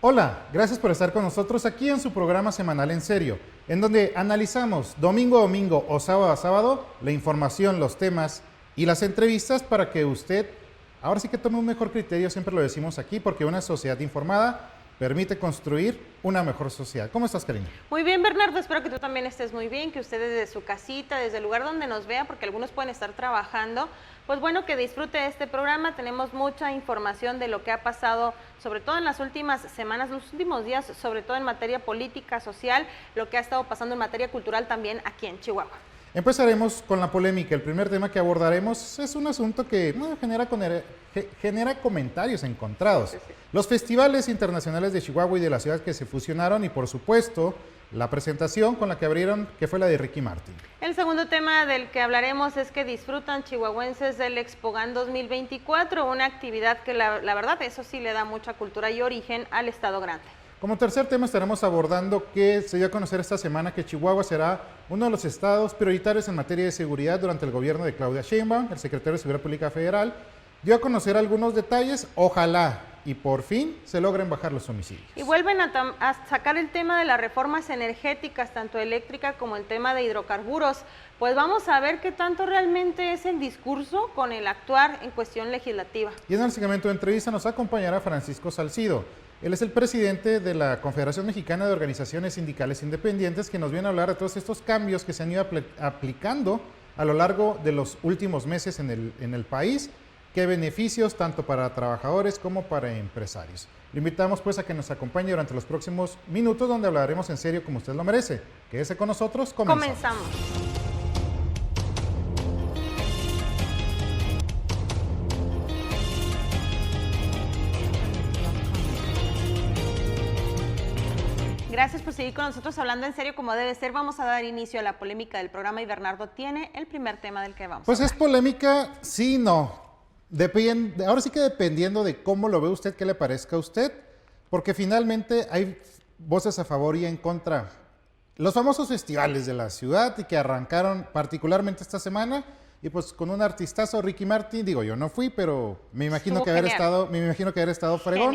Hola, gracias por estar con nosotros aquí en su programa semanal En Serio, en donde analizamos domingo a domingo o sábado a sábado la información, los temas y las entrevistas para que usted ahora sí que tome un mejor criterio, siempre lo decimos aquí, porque una sociedad informada permite construir una mejor sociedad. ¿Cómo estás, cariño? Muy bien, Bernardo, espero que tú también estés muy bien, que usted desde su casita, desde el lugar donde nos vea, porque algunos pueden estar trabajando, pues bueno, que disfrute de este programa. Tenemos mucha información de lo que ha pasado, sobre todo en las últimas semanas, los últimos días, sobre todo en materia política, social, lo que ha estado pasando en materia cultural también aquí en Chihuahua. Empezaremos con la polémica. El primer tema que abordaremos es un asunto que genera comentarios encontrados. Sí. Los festivales internacionales de Chihuahua y de la ciudad que se fusionaron y, por supuesto, la presentación con la que abrieron, que fue la de Ricky Martin. El segundo tema del que hablaremos es que disfrutan chihuahuenses del Expogan 2024, una actividad que la verdad, eso sí le da mucha cultura y origen al Estado Grande. Como tercer tema estaremos abordando que se dio a conocer esta semana que Chihuahua será uno de los estados prioritarios en materia de seguridad durante el gobierno de Claudia Sheinbaum. El secretario de Seguridad Pública Federal dio a conocer algunos detalles, ojalá y por fin se logren bajar los homicidios. Y vuelven a sacar el tema de las reformas energéticas, tanto eléctrica como el tema de hidrocarburos. Pues vamos a ver qué tanto realmente es el discurso con el actuar en cuestión legislativa. Y en el segmento de entrevista nos acompañará Francisco Salcido. Él es el presidente de la Confederación Mexicana de Organizaciones Sindicales Independientes, que nos viene a hablar de todos estos cambios que se han ido aplicando a lo largo de los últimos meses en el país. Qué beneficios tanto para trabajadores como para empresarios. Le invitamos pues a que nos acompañe durante los próximos minutos, donde hablaremos en serio como usted lo merece. Quédese con nosotros, comenzamos. Gracias por seguir con nosotros hablando en serio como debe ser. Vamos a dar inicio a la polémica del programa y Bernardo tiene el primer tema del que vamos. Pues es polémica, sí, no. Ahora sí que dependiendo de cómo lo ve usted, qué le parezca a usted, porque finalmente hay voces a favor y en contra. Los famosos festivales de la ciudad y que arrancaron particularmente esta semana y pues con un artistazo, Ricky Martin, digo yo no fui, pero me imagino que haber estado fregón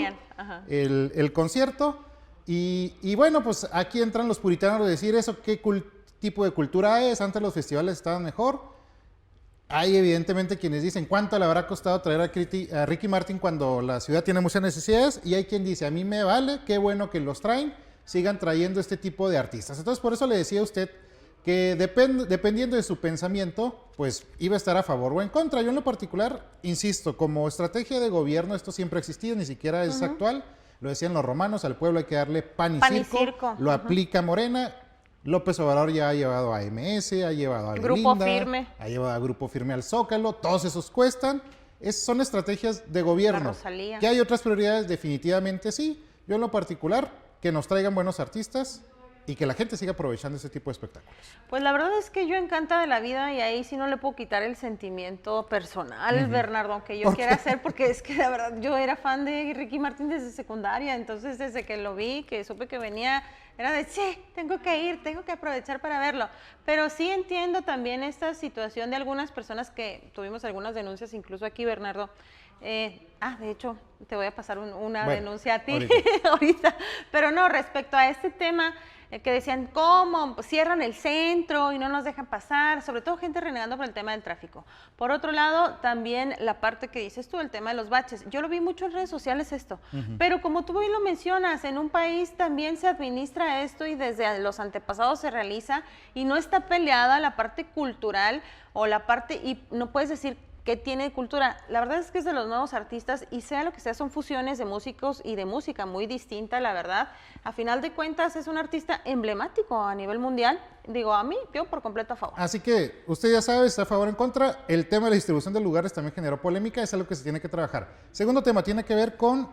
el concierto. Y bueno, pues aquí entran los puritanos de decir eso, qué tipo de cultura es, antes los festivales estaban mejor. Hay evidentemente quienes dicen cuánto le habrá costado traer a Ricky Martin cuando la ciudad tiene muchas necesidades, y hay quien dice, a mí me vale, qué bueno que los traen, sigan trayendo este tipo de artistas. Entonces por eso le decía a usted que dependiendo de su pensamiento, pues iba a estar a favor o en contra. Yo en lo particular, insisto, como estrategia de gobierno esto siempre ha existido, ni siquiera es actual. Lo decían los romanos, al pueblo hay que darle pan y circo. Lo aplica Morena. López Obrador ya ha llevado a MS, ha llevado a Grupo Firme, ha llevado a Grupo Firme al Zócalo, todos esos cuestan. Son estrategias de gobierno. ¿Que hay otras prioridades? Definitivamente sí. Yo en lo particular, que nos traigan buenos artistas y que la gente siga aprovechando ese tipo de espectáculos. Pues la verdad es que yo encanta de la vida y ahí sí no le puedo quitar el sentimiento personal, Bernardo, aunque yo quiera hacer, porque es que la verdad yo era fan de Ricky Martin desde secundaria, entonces desde que lo vi, que supe que venía, era de, sí, tengo que ir, tengo que aprovechar para verlo. Pero sí entiendo también esta situación de algunas personas que tuvimos algunas denuncias, incluso aquí, Bernardo. De hecho, te voy a pasar una denuncia a ti ahorita. Pero no, respecto a este tema, que decían, ¿cómo? Pues cierran el centro y no nos dejan pasar, sobre todo gente renegando por el tema del tráfico. Por otro lado, también la parte que dices tú, el tema de los baches. Yo lo vi mucho en redes sociales esto, pero como tú bien lo mencionas, en un país también se administra esto y desde los antepasados se realiza y no está peleada la parte cultural o la parte, y no puedes decir que tiene cultura. La verdad es que es de los nuevos artistas y sea lo que sea, son fusiones de músicos y de música muy distinta, la verdad. A final de cuentas es un artista emblemático a nivel mundial. Digo, a mí, yo por completo a favor. Así que usted ya sabe, está a favor o en contra. El tema de la distribución de lugares también generó polémica, es algo que se tiene que trabajar. Segundo tema, tiene que ver con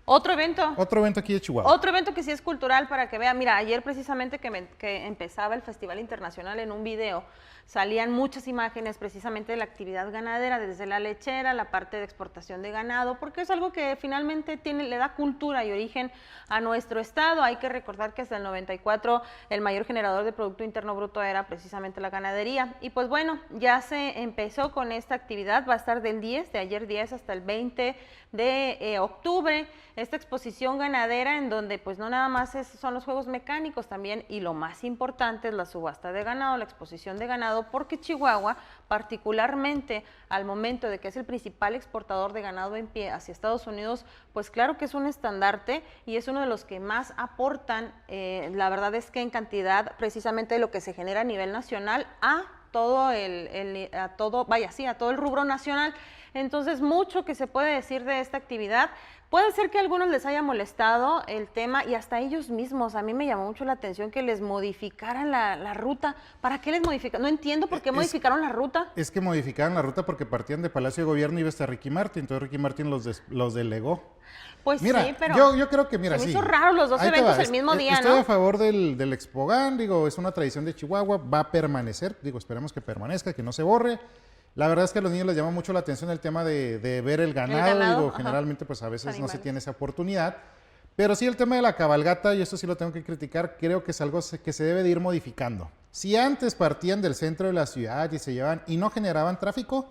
Otro evento. Otro evento aquí de Chihuahua. Otro evento que sí es cultural para que vea. Mira, ayer precisamente que empezaba el Festival Internacional, en un video salían muchas imágenes precisamente de la actividad ganadera, desde la lechera, la parte de exportación de ganado, porque es algo que finalmente le da cultura y origen a nuestro estado. Hay que recordar que hasta el 94 el mayor generador de Producto Interno Bruto era precisamente la ganadería. Y pues bueno, ya se empezó con esta actividad, va a estar de ayer 10 hasta el 20 de octubre. esta exposición ganadera en donde pues no nada más son los juegos mecánicos también, y lo más importante es la subasta de ganado, la exposición de ganado, porque Chihuahua, particularmente al momento de que es el principal exportador de ganado en pie hacia Estados Unidos, pues claro que es un estandarte y es uno de los que más aportan, la verdad es que en cantidad precisamente de lo que se genera a nivel nacional a todo a todo el rubro nacional. Entonces, mucho que se puede decir de esta actividad. Puede ser que a algunos les haya molestado el tema y hasta ellos mismos. A mí me llamó mucho la atención que les modificaran la ruta. ¿Para qué les modificaron? No entiendo por qué modificaron la ruta. Es que modificaron la ruta porque partían de Palacio de Gobierno y iba hasta Ricky Martin, entonces Ricky Martin los delegó. Pues mira, sí, pero yo creo que, mira, se me sí. hizo raro los dos Ahí te eventos va. el mismo día, Estoy ¿no? a favor del Expogan, digo, es una tradición de Chihuahua, va a permanecer, digo, esperemos que permanezca, que no se borre. La verdad es que a los niños les llama mucho la atención el tema de ver el ganado, digo, generalmente pues a veces no se tiene esa oportunidad, pero sí el tema de la cabalgata, y esto sí lo tengo que criticar, creo que es algo que se debe de ir modificando. Si antes partían del centro de la ciudad y se llevaban y no generaban tráfico,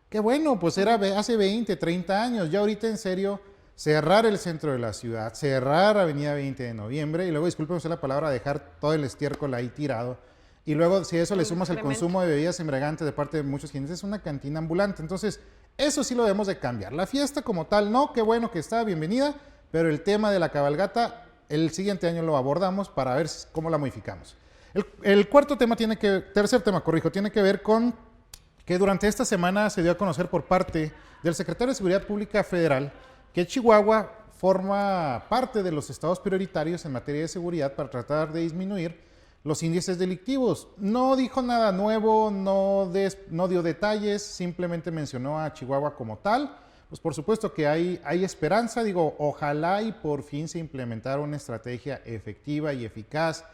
qué bueno, pues era hace 20, 30 años, ya ahorita en serio, cerrar el centro de la ciudad, cerrar Avenida 20 de Noviembre, y luego, discúlpeme usted la palabra, dejar todo el estiércol ahí tirado. Y luego, si a eso le sumas el consumo de bebidas embriagantes de parte de muchos clientes, es una cantina ambulante. Entonces, eso sí lo debemos de cambiar. La fiesta como tal, no, qué bueno que está, bienvenida, pero el tema de la cabalgata, el siguiente año lo abordamos para ver cómo la modificamos. El tercer tema, tiene que ver con que durante esta semana se dio a conocer por parte del secretario de Seguridad Pública Federal que Chihuahua forma parte de los estados prioritarios en materia de seguridad para tratar de disminuir los índices delictivos. No dijo nada nuevo, no dio detalles, simplemente mencionó a Chihuahua como tal. Pues por supuesto que hay esperanza, digo, ojalá y por fin se implementara una estrategia efectiva y eficaz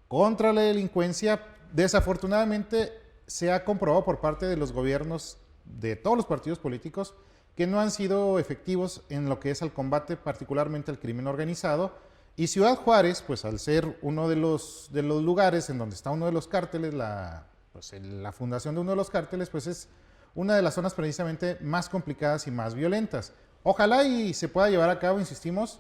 contra la delincuencia. Desafortunadamente se ha comprobado por parte de los gobiernos de todos los partidos políticos que no han sido efectivos en lo que es el combate particularmente al crimen organizado. Y Ciudad Juárez, pues al ser uno de los lugares en donde está uno de los cárteles, la fundación de uno de los cárteles, pues es una de las zonas precisamente más complicadas y más violentas. Ojalá y se pueda llevar a cabo, insistimos,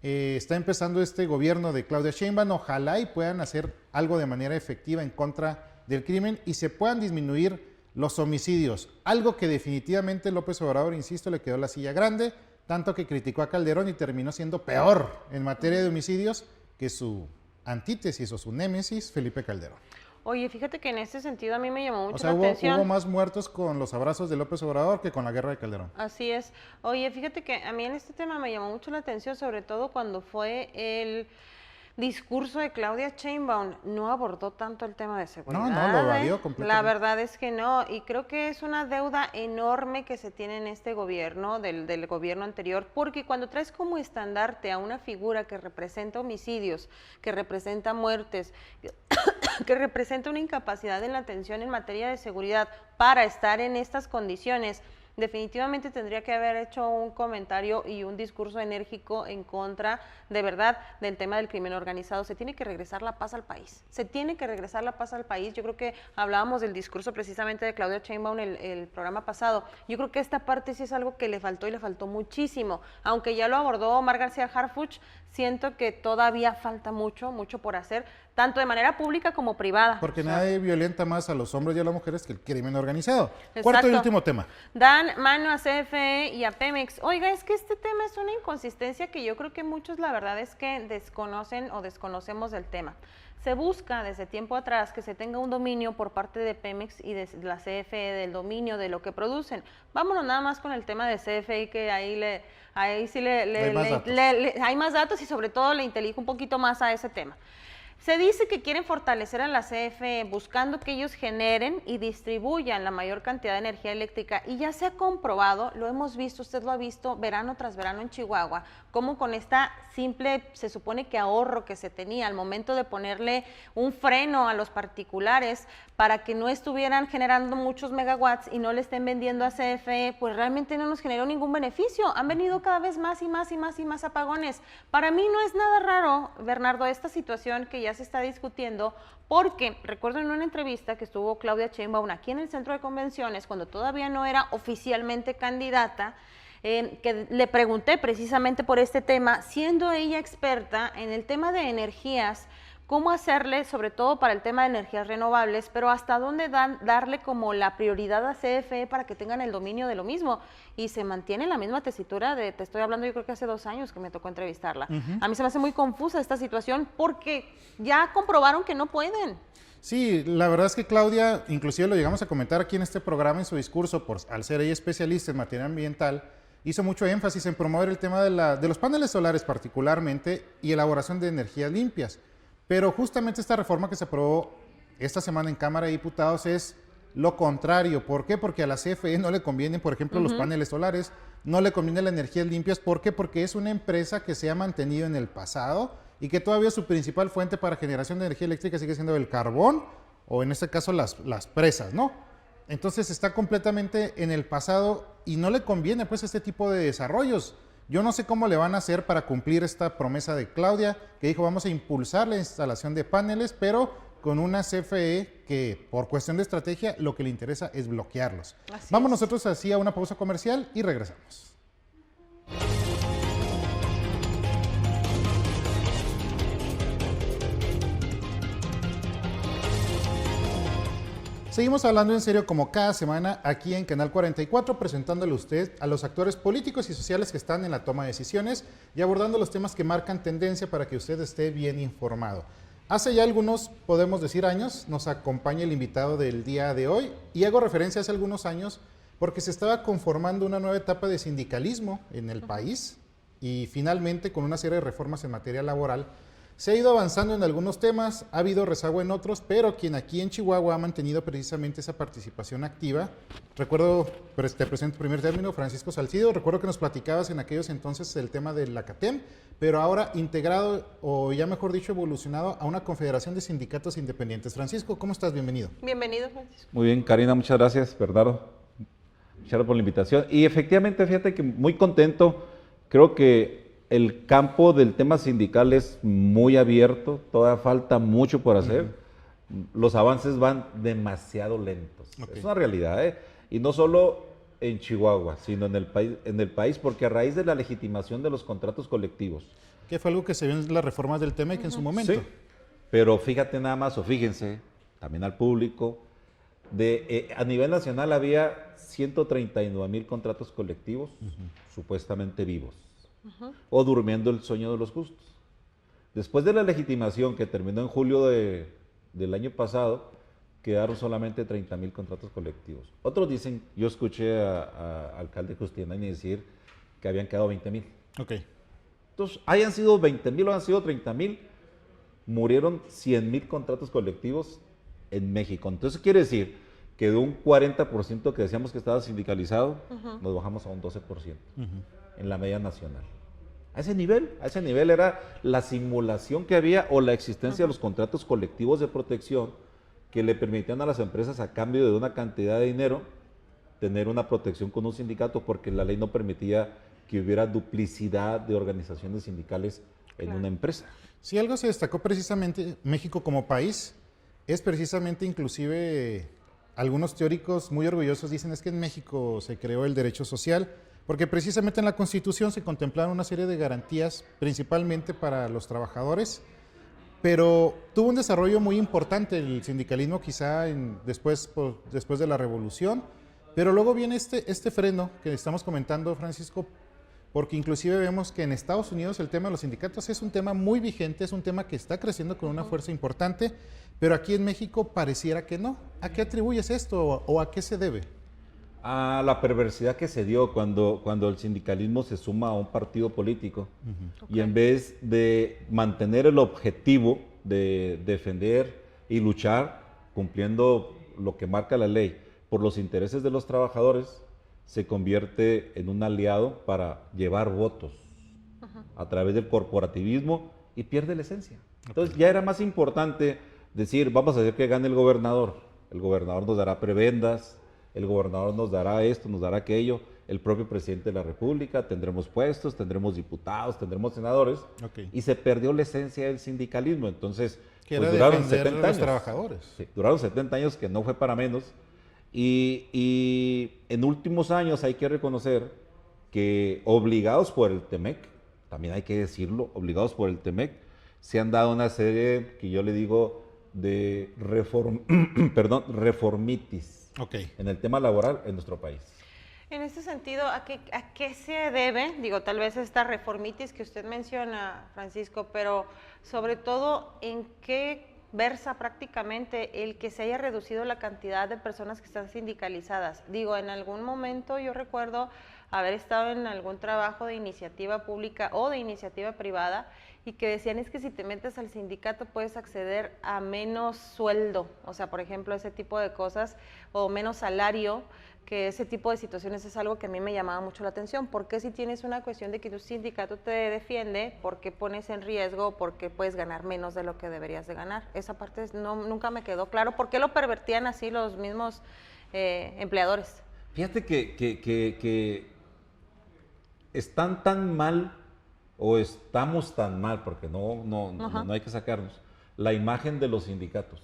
está empezando este gobierno de Claudia Sheinbaum, ojalá y puedan hacer algo de manera efectiva en contra del crimen y se puedan disminuir los homicidios, algo que definitivamente López Obrador, insisto, le quedó la silla grande, tanto que criticó a Calderón y terminó siendo peor en materia de homicidios que su antítesis o su némesis, Felipe Calderón. Oye, fíjate que en ese sentido a mí me llamó mucho la atención. Hubo más muertos con los abrazos de López Obrador que con la guerra de Calderón. Así es. Oye, fíjate que a mí en este tema me llamó mucho la atención, sobre todo cuando fue el discurso de Claudia Sheinbaum. No abordó tanto el tema de seguridad. No, lo evadió completamente. La verdad es que no, y creo que es una deuda enorme que se tiene en este gobierno, del gobierno anterior, porque cuando traes como estandarte a una figura que representa homicidios, que representa muertes, que representa una incapacidad en la atención en materia de seguridad para estar en estas condiciones, definitivamente tendría que haber hecho un comentario y un discurso enérgico en contra, de verdad, del tema del crimen organizado. Se tiene que regresar la paz al país. Se tiene que regresar la paz al país. Yo creo que hablábamos del discurso precisamente de Claudia Sheinbaum el programa pasado. Yo creo que esta parte sí es algo que le faltó y le faltó muchísimo. Aunque ya lo abordó Omar García Harfuch, siento que todavía falta mucho por hacer, tanto de manera pública como privada. Porque nadie violenta más a los hombres y a las mujeres que el crimen organizado. Exacto. Cuarto y último tema. Dan mano a CFE y a Pemex. Oiga, es que este tema es una inconsistencia que yo creo que muchos la verdad es que desconocen o desconocemos del tema. Se busca desde tiempo atrás que se tenga un dominio por parte de Pemex y de la CFE del dominio de lo que producen. Vámonos nada más con el tema de CFE, que ahí sí hay más datos y sobre todo le intelijo un poquito más a ese tema. Se dice que quieren fortalecer a la CFE buscando que ellos generen y distribuyan la mayor cantidad de energía eléctrica, y ya se ha comprobado, lo hemos visto, usted lo ha visto verano tras verano en Chihuahua, cómo con esta simple, se supone que ahorro que se tenía al momento de ponerle un freno a los particulares para que no estuvieran generando muchos megawatts y no le estén vendiendo a CFE, pues realmente no nos generó ningún beneficio. Han venido cada vez más y más y más y más apagones. Para mí no es nada raro, Bernardo, esta situación que ya se está discutiendo, porque recuerdo en una entrevista que estuvo Claudia Sheinbaum aquí en el Centro de Convenciones, cuando todavía no era oficialmente candidata, que le pregunté precisamente por este tema, siendo ella experta en el tema de energías, cómo hacerle, sobre todo para el tema de energías renovables, pero hasta dónde darle como la prioridad a CFE para que tengan el dominio de lo mismo. Y se mantiene la misma tesitura te estoy hablando, yo creo que hace 2 años que me tocó entrevistarla. A mí se me hace muy confusa esta situación porque ya comprobaron que no pueden. Sí, la verdad es que Claudia, inclusive lo llegamos a comentar aquí en este programa en su discurso, al ser ella especialista en materia ambiental, hizo mucho énfasis en promover el tema de los paneles solares particularmente y elaboración de energías limpias. Pero justamente esta reforma que se aprobó esta semana en Cámara de Diputados es lo contrario. ¿Por qué? Porque a la CFE no le convienen, por ejemplo, los paneles solares, no le conviene las energías limpias. ¿Por qué? Porque es una empresa que se ha mantenido en el pasado y que todavía su principal fuente para generación de energía eléctrica sigue siendo el carbón o en este caso las presas, ¿no? Entonces está completamente en el pasado y no le conviene pues este tipo de desarrollos. Yo no sé cómo le van a hacer para cumplir esta promesa de Claudia, que dijo vamos a impulsar la instalación de paneles, pero con una CFE que por cuestión de estrategia lo que le interesa es bloquearlos. Vamos nosotros así a una pausa comercial y regresamos. Seguimos hablando en serio como cada semana aquí en Canal 44, presentándole a usted a los actores políticos y sociales que están en la toma de decisiones y abordando los temas que marcan tendencia para que usted esté bien informado. Hace ya algunos, podemos decir años, nos acompaña el invitado del día de hoy y hago referencia a hace algunos años porque se estaba conformando una nueva etapa de sindicalismo en el país y finalmente con una serie de reformas en materia laboral se ha ido avanzando en algunos temas, ha habido rezago en otros, pero quien aquí en Chihuahua ha mantenido precisamente esa participación activa, recuerdo, te presento en primer término, Francisco Salcido, recuerdo que nos platicabas en aquellos entonces el tema de la CATEM, pero ahora integrado, o ya mejor dicho, evolucionado a una confederación de sindicatos independientes. Francisco, ¿cómo estás? Bienvenido. Bienvenido, Francisco. Muy bien, Karina, muchas gracias, Bernardo. Muchas gracias por la invitación. Y efectivamente, fíjate que muy contento, creo que el campo del tema sindical es muy abierto, todavía falta mucho por hacer. Los avances van demasiado lentos. Es una realidad, ¿eh? Y no solo en Chihuahua, sino en el país, porque a raíz de la legitimación de los contratos colectivos. Que fue algo que se vio en las reformas del tema y que en su momento. Sí, pero fíjate nada más, o fíjense, también al público, a nivel nacional había 139,000 contratos colectivos supuestamente vivos. O durmiendo el sueño de los justos. Después de la legitimación que terminó en julio del año pasado, quedaron solamente 30,000 contratos colectivos. Otros dicen, yo escuché a alcalde Justianani decir que habían quedado 20,000. Ok. Entonces, hayan sido 20,000 o hayan sido 30,000, murieron 100,000 contratos colectivos en México. Entonces quiere decir que de un 40% que decíamos que estaba sindicalizado, nos bajamos a un 12% en la media nacional. A ese nivel era la simulación que había o la existencia de los contratos colectivos de protección que le permitían a las empresas a cambio de una cantidad de dinero tener una protección con un sindicato porque la ley no permitía que hubiera duplicidad de organizaciones sindicales en una empresa. Si algo se destacó precisamente México como país, es precisamente inclusive algunos teóricos muy orgullosos dicen es que en México se creó el derecho social, porque precisamente en la Constitución se contemplaron una serie de garantías, principalmente para los trabajadores, pero tuvo un desarrollo muy importante el sindicalismo quizá después de la Revolución, pero luego viene este freno que estamos comentando, Francisco, porque inclusive vemos que en Estados Unidos el tema de los sindicatos es un tema muy vigente, es un tema que está creciendo con una fuerza importante, pero aquí en México pareciera que no. ¿A qué atribuyes esto o a qué se debe? A la perversidad que se dio cuando el sindicalismo se suma a un partido político y en vez de mantener el objetivo de defender y luchar cumpliendo lo que marca la ley por los intereses de los trabajadores, se convierte en un aliado para llevar votos a través del corporativismo y pierde la esencia. Entonces ya era más importante decir, vamos a hacer que gane el gobernador nos dará prebendas, el gobernador nos dará esto, nos dará aquello, el propio presidente de la República, tendremos puestos, tendremos diputados, tendremos senadores, y se perdió la esencia del sindicalismo. Entonces, que pues, era duraron 70 años. Los trabajadores. Sí, duraron 70 años, que no fue para menos, y en últimos años hay que reconocer que obligados por el TEMEC, también hay que decirlo, obligados por el TEMEC, se han dado una serie que yo le digo de reformitis en el tema laboral en nuestro país. En este sentido, ¿a qué se debe? Digo, tal vez esta reformitis que usted menciona, Francisco, pero sobre todo, ¿en qué versa prácticamente el que se haya reducido la cantidad de personas que están sindicalizadas? Digo, en algún momento yo recuerdo haber estado en algún trabajo de iniciativa pública o de iniciativa privada y que decían es que si te metes al sindicato puedes acceder a menos sueldo, o sea, por ejemplo, ese tipo de cosas, o menos salario, que ese tipo de situaciones es algo que a mí me llamaba mucho la atención. ¿Por qué si tienes una cuestión de que tu sindicato te defiende, por qué pones en riesgo, por qué puedes ganar menos de lo que deberías de ganar? Esa parte nunca me quedó claro. ¿Por qué lo pervertían así los mismos empleadores? Fíjate que están tan mal, o estamos tan mal, porque no hay que sacarnos, la imagen de los sindicatos,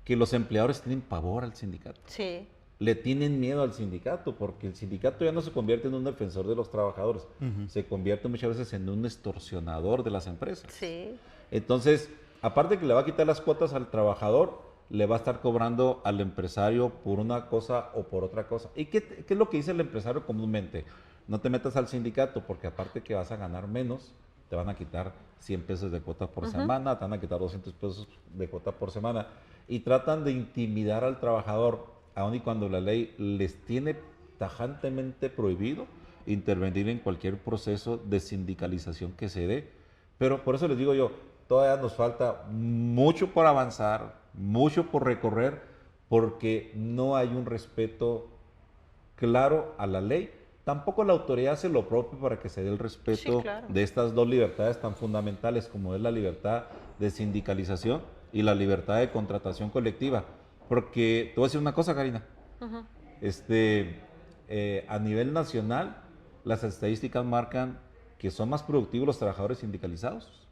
que los empleadores tienen pavor al sindicato. Sí. Le tienen miedo al sindicato, porque el sindicato ya no se convierte en un defensor de los trabajadores, se convierte muchas veces en un extorsionador de las empresas. Sí. Entonces, aparte que le va a quitar las cuotas al trabajador, le va a estar cobrando al empresario por una cosa o por otra cosa. ¿Y qué es lo que dice el empresario comúnmente? No te metas al sindicato, porque aparte que vas a ganar menos, te van a quitar 100 pesos de cuota por semana, te van a quitar 200 pesos de cuota por semana, y tratan de intimidar al trabajador, aun y cuando la ley les tiene tajantemente prohibido intervenir en cualquier proceso de sindicalización que se dé. Pero por eso les digo yo, todavía nos falta mucho por avanzar, mucho por recorrer, porque no hay un respeto claro a la ley. Tampoco la autoridad hace lo propio para que se dé el respeto de estas dos libertades tan fundamentales como es la libertad de sindicalización y la libertad de contratación colectiva. Porque te voy a decir una cosa, Karina. A nivel nacional, las estadísticas marcan que son más productivos los trabajadores sindicalizados.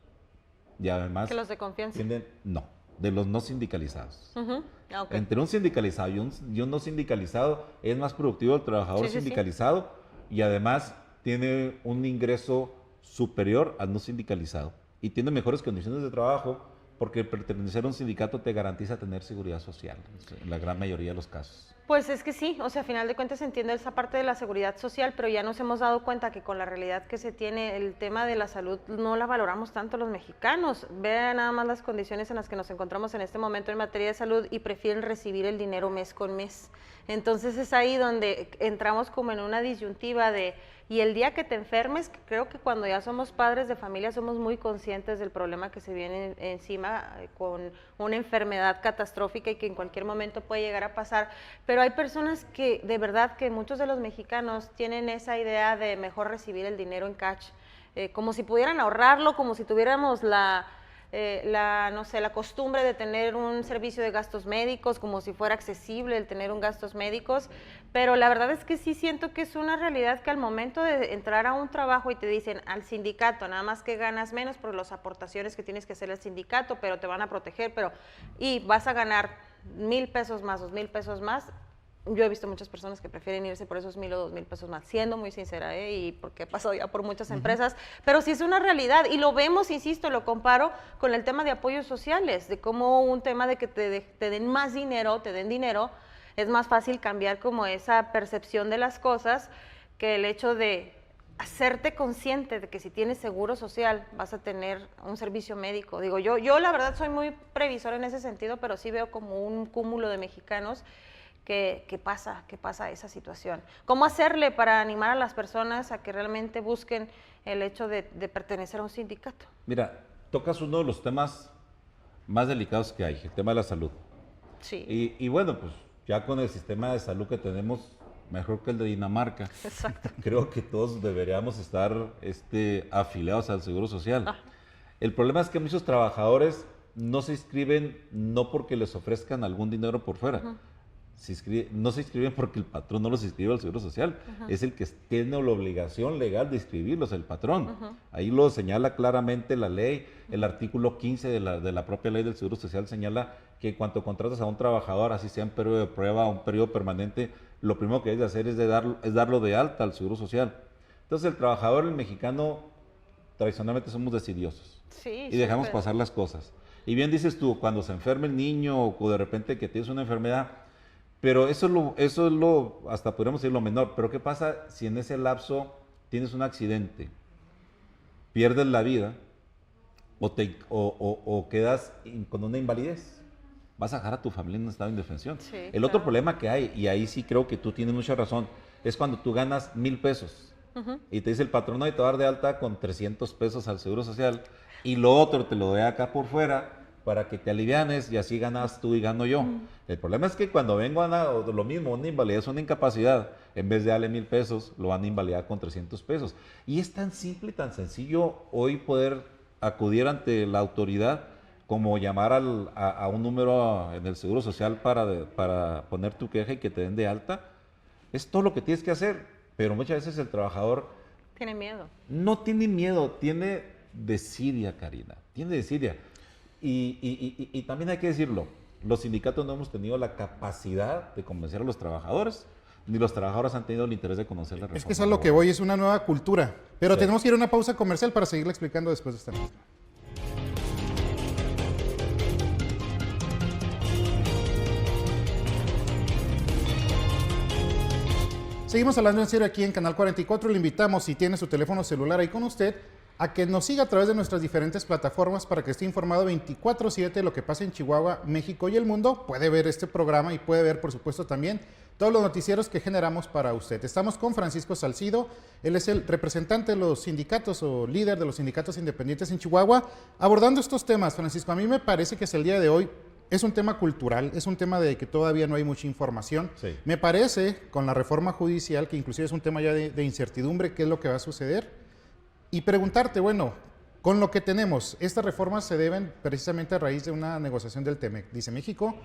Y además... ¿Que los de confianza? No, de los no sindicalizados. Okay. Entre un sindicalizado y un no sindicalizado, es más productivo el trabajador sindicalizado y además tiene un ingreso superior al no sindicalizado. Y tiene mejores condiciones de trabajo, porque pertenecer a un sindicato te garantiza tener seguridad social, en la gran mayoría de los casos. Pues es que sí, o sea, a final de cuentas se entiende esa parte de la seguridad social, pero ya nos hemos dado cuenta que con la realidad que se tiene, el tema de la salud no la valoramos tanto los mexicanos. Vean nada más las condiciones en las que nos encontramos en este momento en materia de salud y prefieren recibir el dinero mes con mes. Entonces es ahí donde entramos como en una disyuntiva de, y el día que te enfermes, creo que cuando ya somos padres de familia somos muy conscientes del problema que se viene encima con una enfermedad catastrófica y que en cualquier momento puede llegar a pasar, pero hay personas que de verdad que muchos de los mexicanos tienen esa idea de mejor recibir el dinero en cash, como si pudieran ahorrarlo, como si tuviéramos no sé, la costumbre de tener un servicio de gastos médicos, como si fuera accesible el tener un gastos médicos, pero la verdad es que sí siento que es una realidad que al momento de entrar a un trabajo y te dicen al sindicato, nada más que ganas menos por las aportaciones que tienes que hacer al sindicato, pero te van a proteger, y vas a ganar 1,000 pesos más, 2,000 pesos más. Yo he visto muchas personas que prefieren irse por esos 1,000 o 2,000 pesos más, siendo muy sincera, y porque he pasado ya por muchas empresas, pero sí es una realidad, y lo vemos, insisto, lo comparo con el tema de apoyos sociales, de cómo un tema de que te den más dinero, te den dinero, es más fácil cambiar como esa percepción de las cosas que el hecho de hacerte consciente de que si tienes seguro social vas a tener un servicio médico. Digo, yo la verdad soy muy previsora en ese sentido, pero sí veo como un cúmulo de mexicanos que pasa esa situación. ¿Cómo hacerle para animar a las personas a que realmente busquen el hecho de pertenecer a un sindicato? Mira, tocas uno de los temas más delicados que hay, el tema de la salud. Sí. Y bueno, pues ya con el sistema de salud que tenemos, mejor que el de Dinamarca, exacto, creo que todos deberíamos estar afiliados al Seguro Social. El problema es que muchos trabajadores no se inscriben no porque les ofrezcan algún dinero por fuera, no se inscriben porque el patrón no los inscribe al Seguro Social, es el que tiene la obligación legal de inscribirlos, el patrón. Ahí lo señala claramente la ley, el artículo 15 de la propia ley del Seguro Social señala que en cuanto contratas a un trabajador, así sea en periodo de prueba o un periodo permanente, lo primero que debes hacer es darlo de alta al Seguro Social. Entonces el trabajador, el mexicano, tradicionalmente somos decidiosos Sí, y dejamos súper. pasar las cosas. Y bien dices tú, cuando se enferma el niño o de repente que tienes una enfermedad, pero eso es lo, hasta podríamos decir lo menor, pero ¿qué pasa si en ese lapso tienes un accidente, pierdes la vida o quedas con una invalidez? Vas a dejar a tu familia en un estado de indefensión. Sí, El otro claro. problema que hay, y ahí sí creo que tú tienes mucha razón, es cuando tú ganas 1,000 pesos y te dice el patrón, no, y te va a dar de alta con 300 pesos al Seguro Social y lo otro te lo doy acá por fuera para que te alivianes y así ganas tú y gano yo. El problema es que cuando vengo a lo mismo, una invalidez, una incapacidad, en vez de darle 1,000 pesos, lo van a invalidar con 300 pesos. Y es tan simple y tan sencillo hoy poder acudir ante la autoridad como llamar a un número en el Seguro Social para poner tu queja y que te den de alta. Es todo lo que tienes que hacer, pero muchas veces el trabajador Tiene miedo. no tiene miedo, tiene desidia, Karina, tiene desidia. Y también hay que decirlo, los sindicatos no hemos tenido la capacidad de convencer a los trabajadores, ni los trabajadores han tenido el interés de conocer la reforma. Es que es a lo que voy, es una nueva cultura. Pero Sí. tenemos que ir a una pausa comercial para seguirla explicando después de esta nota. Seguimos hablando en serio aquí en Canal 44. Le invitamos, si tiene su teléfono celular ahí con usted, a que nos siga a través de nuestras diferentes plataformas para que esté informado 24/7 de lo que pasa en Chihuahua, México y el mundo. Puede ver este programa y puede ver, por supuesto, también todos los noticieros que generamos para usted. Estamos con Francisco Salcido. Él es el representante de los sindicatos o líder de los sindicatos independientes en Chihuahua, abordando estos temas. Francisco, a mí me parece que es el día de hoy. Es un tema cultural, es un tema de que todavía no hay mucha información. Sí. Me parece, con la reforma judicial, que inclusive es un tema ya de incertidumbre, qué es lo que va a suceder. Y preguntarte, bueno, con lo que tenemos, estas reformas se deben precisamente a raíz de una negociación del TEMEC. Dice México,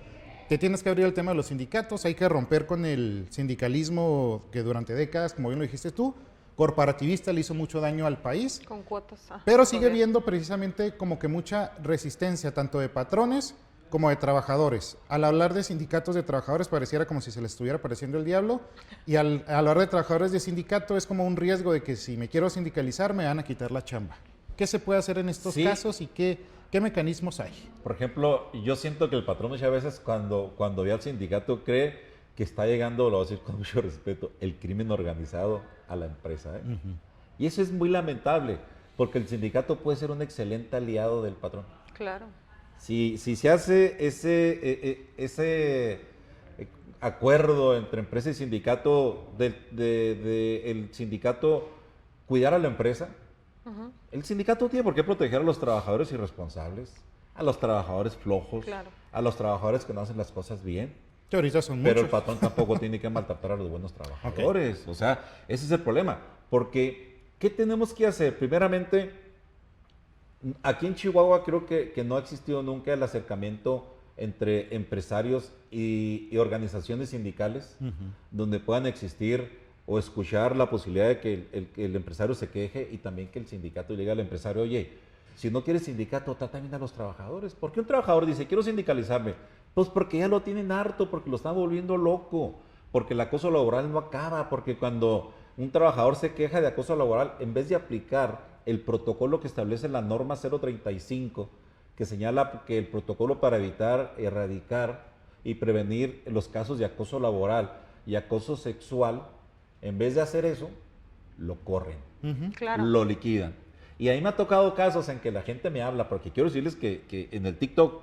que tienes que abrir el tema de los sindicatos, hay que romper con el sindicalismo que durante décadas, como bien lo dijiste tú, corporativista, le hizo mucho daño al país. Con cuotas. Pero sigue habiendo precisamente como que mucha resistencia, tanto de patrones como de trabajadores. Al hablar de sindicatos de trabajadores pareciera como si se les estuviera pareciendo el diablo, y al hablar de trabajadores de sindicato es como un riesgo de que si me quiero sindicalizar me van a quitar la chamba. ¿Qué se puede hacer en estos Sí. casos y qué mecanismos hay? Por ejemplo, yo siento que el patrón muchas veces cuando ve al sindicato cree que está llegando, lo voy a decir con mucho respeto, el crimen organizado a la empresa. ¿Eh? Y eso es muy lamentable, porque el sindicato puede ser un excelente aliado del patrón. Claro. Si se hace ese acuerdo entre empresa y sindicato, el sindicato cuidar a la empresa, el sindicato tiene por qué proteger a los trabajadores irresponsables, a los trabajadores flojos, Claro. a los trabajadores que no hacen las cosas bien. Que ahorita son Pero el muchos. patrón tampoco tiene que maltratar a los buenos trabajadores. O sea, ese es el problema. Porque, ¿qué tenemos que hacer? Primeramente, aquí en Chihuahua creo que no ha existido nunca el acercamiento entre empresarios y organizaciones sindicales donde puedan existir o escuchar la posibilidad de que el empresario se queje y también que el sindicato le diga al empresario, oye, si no quieres sindicato, trata bien a los trabajadores. ¿Por qué un trabajador dice, quiero sindicalizarme? Pues porque ya lo tienen harto, porque lo están volviendo loco, porque el acoso laboral no acaba, porque cuando un trabajador se queja de acoso laboral, en vez de aplicar el protocolo que establece la norma 035, que señala que el protocolo para evitar, erradicar y prevenir los casos de acoso laboral y acoso sexual, en vez de hacer eso, lo corren, Claro. lo liquidan. Y ahí me ha tocado casos en que la gente me habla, porque quiero decirles que en el TikTok,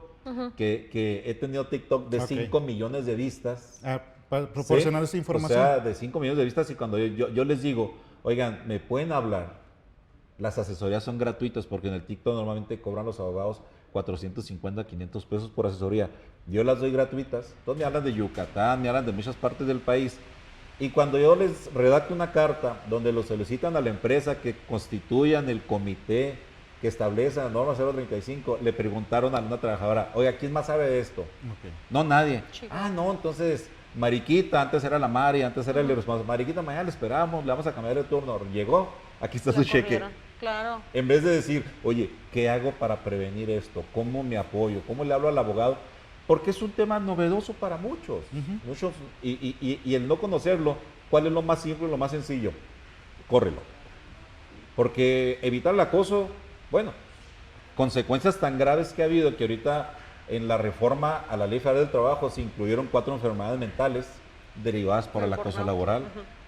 que he tenido TikTok de Ok. 5 millones de vistas. Para proporcionar ¿sí? esa información. O sea, de 5 millones de vistas, y cuando yo les digo, oigan, ¿me pueden hablar? Las asesorías son gratuitas, porque en el TikTok normalmente cobran los abogados 450, 500 pesos por asesoría. Yo las doy gratuitas. Entonces me hablan de Yucatán, me hablan de muchas partes del país. Y cuando yo les redacto una carta donde lo solicitan a la empresa que constituyan el comité que establece la norma 035, le preguntaron a una trabajadora, oiga, ¿quién más sabe de esto? Ok. No, nadie. Chico. Ah, no, entonces, Mariquita, antes era la Mari, antes era el responsable. Mariquita, mañana le esperamos, le vamos a cambiar el turno. Llegó, aquí está La su cheque. corrieron. Claro. En vez de decir, oye, ¿qué hago para prevenir esto? ¿Cómo me apoyo? ¿Cómo le hablo al abogado? Porque es un tema novedoso para muchos. Muchos y el no conocerlo, ¿cuál es lo más simple y lo más sencillo? Córrelo. Porque evitar el acoso, bueno, consecuencias tan graves que ha habido que ahorita en la reforma a la Ley Federal del Trabajo se incluyeron 4 enfermedades mentales derivadas por el acoso laboral,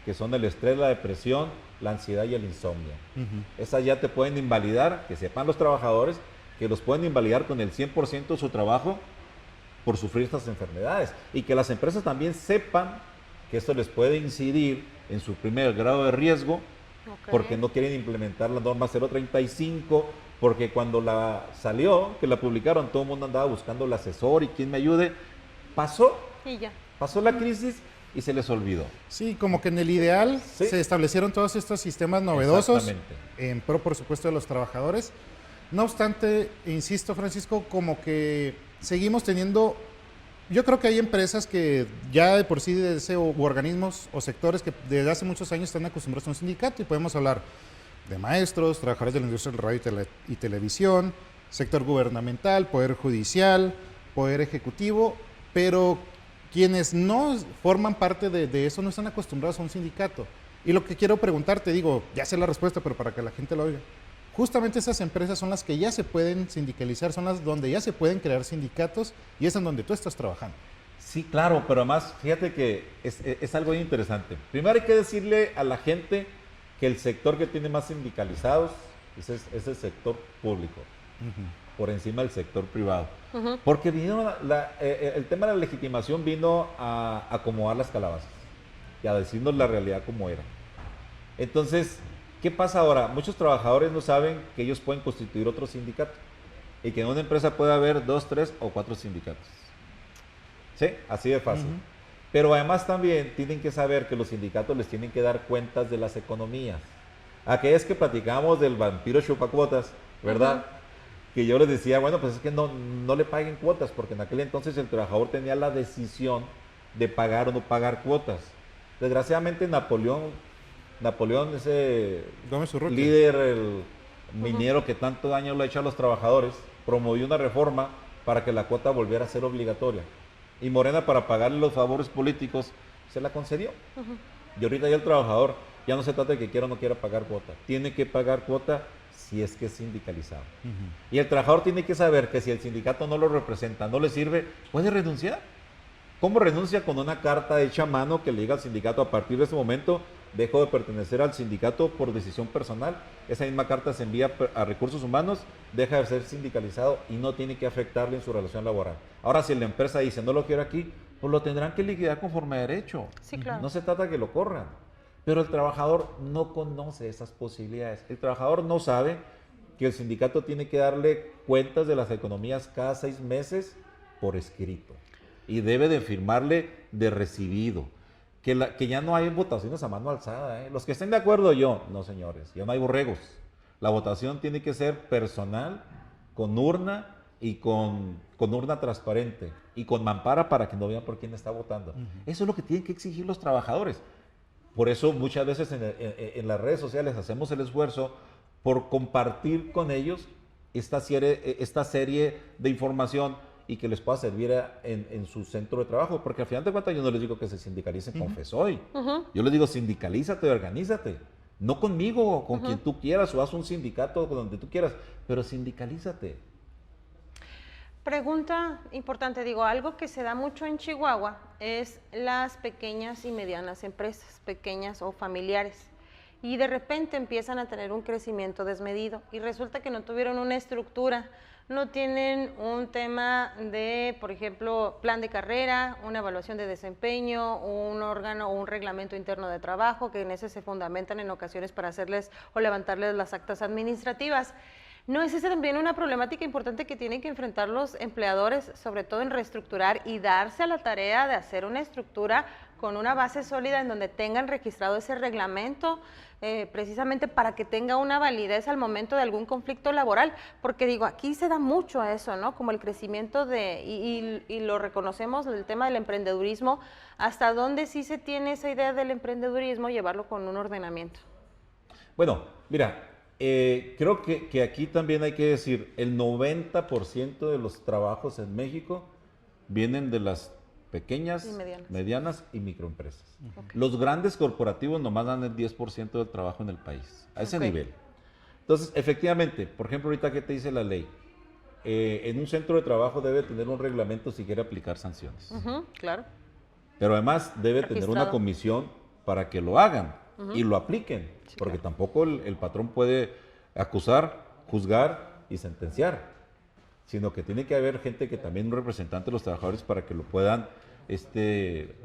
que son el estrés, la depresión, la ansiedad y el insomnio. Esas ya te pueden invalidar, que sepan los trabajadores, que los pueden invalidar con el 100% de su trabajo por sufrir estas enfermedades. Y que las empresas también sepan que esto les puede incidir en su primer grado de riesgo, porque no quieren implementar la norma 035, porque cuando la salió, que la publicaron, todo el mundo andaba buscando el asesor y quién me ayude. Pasó la crisis y se les olvidó. Sí, como que en el ideal se establecieron todos estos sistemas novedosos en pro, por supuesto, de los trabajadores. No obstante, insisto, Francisco, como que seguimos teniendo, yo creo que hay empresas que ya de por sí u organismos o sectores que desde hace muchos años están acostumbrados a un sindicato, y podemos hablar de maestros, trabajadores de la industria del radio y televisión, sector gubernamental, poder judicial, poder ejecutivo, pero quienes no forman parte de eso no están acostumbrados a un sindicato. Y lo que quiero preguntarte, digo, ya sé la respuesta, pero para que la gente lo oiga, justamente esas empresas son las que ya se pueden sindicalizar, son las donde ya se pueden crear sindicatos, y es en donde tú estás trabajando. Sí, claro, pero además, fíjate que es algo interesante. Primero hay que decirle a la gente que el sector que tiene más sindicalizados es el sector público, por encima del sector privado. Porque vino el tema de la legitimación vino a acomodar las calabazas y a decirnos la realidad como era. Entonces, ¿qué pasa ahora? Muchos trabajadores no saben que ellos pueden constituir otro sindicato y que en una empresa puede haber 2, 3 o 4 sindicatos. ¿Sí? Así de fácil. Pero además también tienen que saber que los sindicatos les tienen que dar cuentas de las economías. Aquellas que platicamos del vampiro chupacuotas, ¿verdad? Que yo les decía, bueno, pues es que no le paguen cuotas, porque en aquel entonces el trabajador tenía la decisión de pagar o no pagar cuotas. Desgraciadamente Napoleón, ese líder, el minero que tanto daño le ha hecho a los trabajadores, promovió una reforma para que la cuota volviera a ser obligatoria. Y Morena, para pagarle los favores políticos, se la concedió. Y ahorita ya el trabajador, ya no se trata de que quiera o no quiera pagar cuota. Tiene que pagar cuota si es que es sindicalizado. Y el trabajador tiene que saber que si el sindicato no lo representa, no le sirve, puede renunciar. ¿Cómo renuncia? Con una carta hecha a mano que le diga al sindicato: a partir de ese momento dejo de pertenecer al sindicato por decisión personal. Esa misma carta se envía a Recursos Humanos, deja de ser sindicalizado y no tiene que afectarle en su relación laboral. Ahora, si la empresa dice no lo quiero aquí, pues lo tendrán que liquidar conforme a derecho. Sí, claro. No se trata de que lo corran. Pero el trabajador no conoce esas posibilidades. El trabajador no sabe que el sindicato tiene que darle cuentas de las economías cada 6 meses por escrito. Y debe de firmarle de recibido. Que ya no hay votaciones a mano alzada. Los que estén de acuerdo, no señores, ya no hay borregos. La votación tiene que ser personal, con urna y con urna transparente y con mampara para que no vean por quién está votando. Eso es lo que tienen que exigir los trabajadores. Por eso muchas veces en las redes sociales hacemos el esfuerzo por compartir con ellos esta serie de información y que les pueda servir en su centro de trabajo, porque al final de cuentas yo no les digo que se sindicalicen con FESOI, yo les digo sindicalízate, organízate, no conmigo o con quien tú quieras, o haz un sindicato donde tú quieras, pero sindicalízate. Pregunta importante, digo, algo que se da mucho en Chihuahua es las pequeñas y medianas empresas, pequeñas o familiares, y de repente empiezan a tener un crecimiento desmedido y resulta que no tuvieron una estructura, no tienen un tema de, por ejemplo, plan de carrera, una evaluación de desempeño, un órgano o un reglamento interno de trabajo, que en ese se fundamentan en ocasiones para hacerles o levantarles las actas administrativas. ¿No es esa también una problemática importante que tienen que enfrentar los empleadores, sobre todo en reestructurar y darse a la tarea de hacer una estructura con una base sólida en donde tengan registrado ese reglamento, precisamente para que tenga una validez al momento de algún conflicto laboral? Porque digo, aquí se da mucho a eso, ¿no? Como el crecimiento y lo reconocemos, el tema del emprendedurismo, hasta dónde sí se tiene esa idea del emprendedurismo, llevarlo con un ordenamiento. Bueno, mira, creo que aquí también hay que decir, el 90% de los trabajos en México vienen de las pequeñas, medianas y microempresas. Los grandes corporativos nomás dan el 10% del trabajo en el país, a ese nivel. Entonces, efectivamente, por ejemplo, ahorita, ¿qué te dice la ley? En un centro de trabajo debe tener un reglamento si quiere aplicar sanciones. Ujú, claro. Pero además debe tener una Registrado. comisión para que lo hagan y lo apliquen. Sí, Porque claro. tampoco el patrón puede acusar, juzgar y sentenciar. Sino que tiene que haber gente que también un representante de los trabajadores para que lo puedan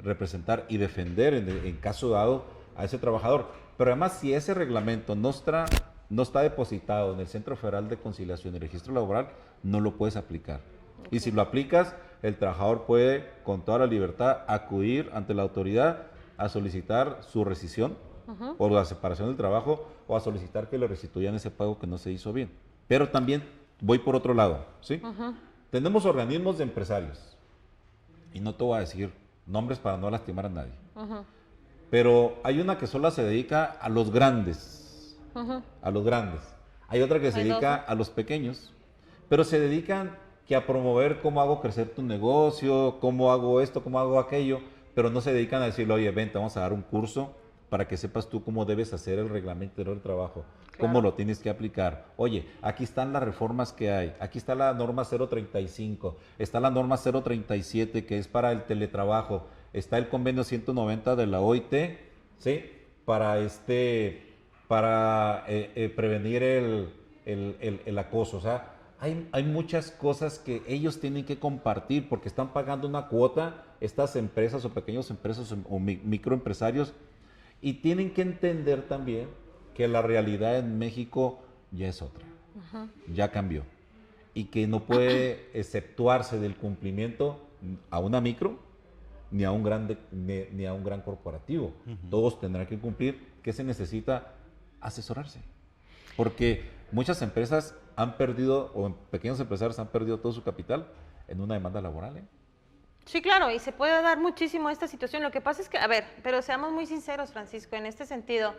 representar y defender en caso dado a ese trabajador. Pero además, si ese reglamento no está depositado en el Centro Federal de Conciliación y Registro Laboral, no lo puedes aplicar. Y si lo aplicas, el trabajador puede, con toda la libertad, acudir ante la autoridad a solicitar su rescisión o la separación del trabajo o a solicitar que le restituyan ese pago que no se hizo bien. Pero también voy por otro lado, ¿sí? Tenemos organismos de empresarios, y no te voy a decir nombres para no lastimar a nadie, pero hay una que solo se dedica a los grandes, a los grandes. Hay otra que se Hay dos, dedica ¿no? a los pequeños, pero se dedican que a promover cómo hago crecer tu negocio, cómo hago esto, cómo hago aquello, pero no se dedican a decirle, oye, ven, te vamos a dar un curso para que sepas tú cómo debes hacer el reglamento del trabajo, cómo Claro. lo tienes que aplicar. Oye, aquí están las reformas que hay, aquí está la norma 035, está la norma 037 que es para el teletrabajo, está el convenio 190 de la OIT, ¿sí? Para prevenir el acoso. O sea, hay muchas cosas que ellos tienen que compartir porque están pagando una cuota, estas empresas o pequeñas empresas o microempresarios, y tienen que entender también que la realidad en México ya es otra, ya cambió, y que no puede exceptuarse del cumplimiento a una micro ni a un gran corporativo. Todos tendrán que cumplir. ¿Qué se necesita? Asesorarse. Porque muchas empresas han perdido, o pequeños empresarios han perdido todo su capital en una demanda laboral, ¿eh? Sí, claro, y se puede dar muchísimo esta situación. Lo que pasa es que, a ver, pero seamos muy sinceros, Francisco, en este sentido,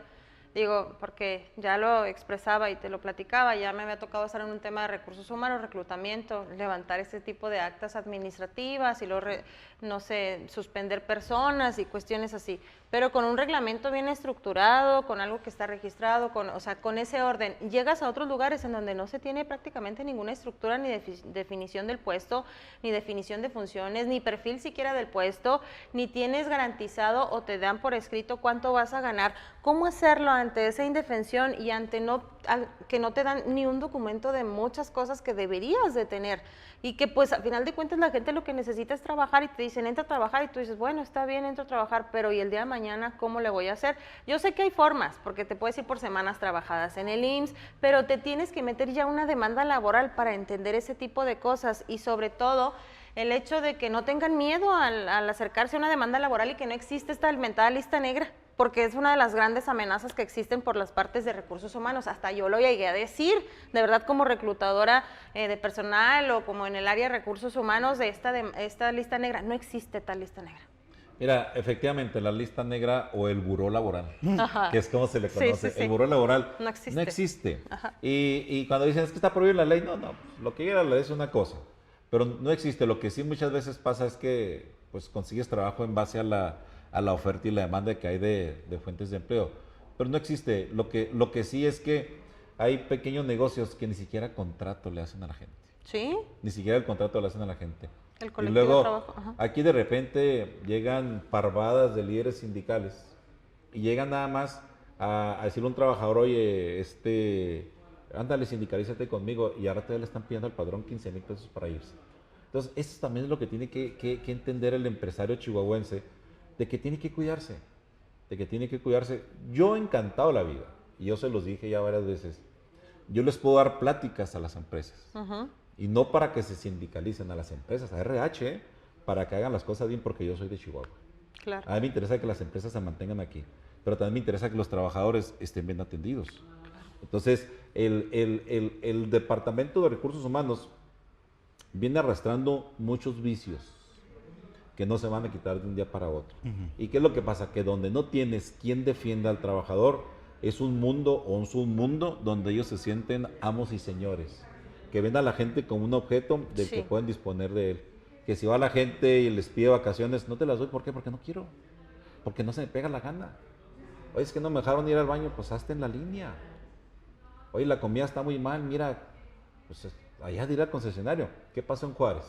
digo, porque ya lo expresaba y te lo platicaba, ya me había tocado estar en un tema de recursos humanos, reclutamiento, levantar este tipo de actas administrativas y no sé, suspender personas y cuestiones así, pero con un reglamento bien estructurado, con algo que está registrado, o sea, con ese orden. Llegas a otros lugares en donde no se tiene prácticamente ninguna estructura ni definición del puesto, ni definición de funciones, ni perfil siquiera del puesto, ni tienes garantizado o te dan por escrito cuánto vas a ganar. ¿Cómo hacerlo ante esa indefensión y ante que no te dan ni un documento de muchas cosas que deberías de tener? Y que pues al final de cuentas la gente lo que necesita es trabajar y te dicen entra a trabajar y tú dices, bueno, está bien, entro a trabajar, pero ¿y el día de mañana cómo le voy a hacer? Yo sé que hay formas, porque te puedes ir por semanas trabajadas en el IMSS, pero te tienes que meter ya una demanda laboral para entender ese tipo de cosas y sobre todo el hecho de que no tengan miedo al acercarse a una demanda laboral y que no existe esta mentada lista negra, porque es una de las grandes amenazas que existen por las partes de recursos humanos. Hasta yo lo llegué a decir, de verdad, como reclutadora de personal o como en el área de recursos humanos de esta lista negra. No existe tal lista negra. Mira, efectivamente, la lista negra o el buró laboral, Ajá. que es como se le Sí, conoce, sí, sí. el buró laboral No existe. no existe. Ajá. Y cuando dicen es que está prohibida la ley, no, lo que diga la ley es una cosa, pero no existe. Lo que sí muchas veces pasa es que pues consigues trabajo en base a la oferta y la demanda que hay de fuentes de empleo, pero no existe. Lo que sí es que hay pequeños negocios que ni siquiera contrato le hacen a la gente. ¿Sí? Ni siquiera el contrato le hacen a la gente. El Y colectivo luego, de trabajo. Ajá. aquí de repente llegan parvadas de líderes sindicales y llegan nada más a decirle a un trabajador, oye, ándale, sindicalízate conmigo, y ahora te le están pidiendo al padrón 15,000 pesos para irse. Entonces, eso también es lo que tiene que entender el empresario chihuahuense, de que tiene que cuidarse, de que tiene que cuidarse. Yo encantado la vida, y yo se los dije ya varias veces, yo les puedo dar pláticas a las empresas. Ujú. Y no para que se sindicalicen a las empresas, a RH, para que hagan las cosas bien, porque yo soy de Chihuahua. Claro. A mí me interesa que las empresas se mantengan aquí, pero también me interesa que los trabajadores estén bien atendidos. Entonces, el Departamento de Recursos Humanos viene arrastrando muchos vicios que no se van a quitar de un día para otro. ¿Y qué es lo que pasa? Que donde no tienes quien defienda al trabajador, es un mundo donde ellos se sienten amos y señores, que ven a la gente como un objeto del Sí. que pueden disponer de él. Que si va la gente y les pide vacaciones, no te las doy. ¿Por qué? Porque no quiero. Porque no se me pega la gana. Oye, es que no me dejaron ir al baño, pues hazte en la línea. Oye, la comida está muy mal, mira, pues allá dirá al concesionario. ¿Qué pasó en Juárez?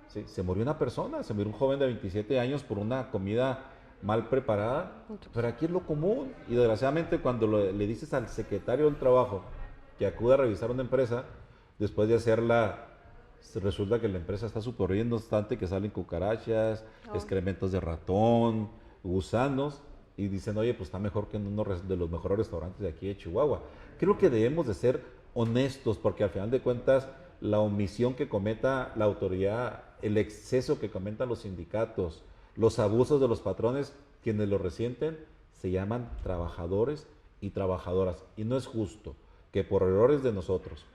Sí, se murió una persona, se murió un joven de 27 años por una comida mal preparada, pero aquí es lo común. Y desgraciadamente cuando le dices al secretario del trabajo que acude a revisar una empresa, después de hacerla, resulta que la empresa está superviviendo bastante, que salen cucarachas, excrementos de ratón, gusanos, y dicen, oye, pues está mejor que en uno de los mejores restaurantes de aquí de Chihuahua. Creo que debemos de ser honestos, porque al final de cuentas, la omisión que cometa la autoridad, el exceso que cometan los sindicatos, los abusos de los patrones, quienes lo resienten, se llaman trabajadores y trabajadoras. Y no es justo que por errores de nosotros,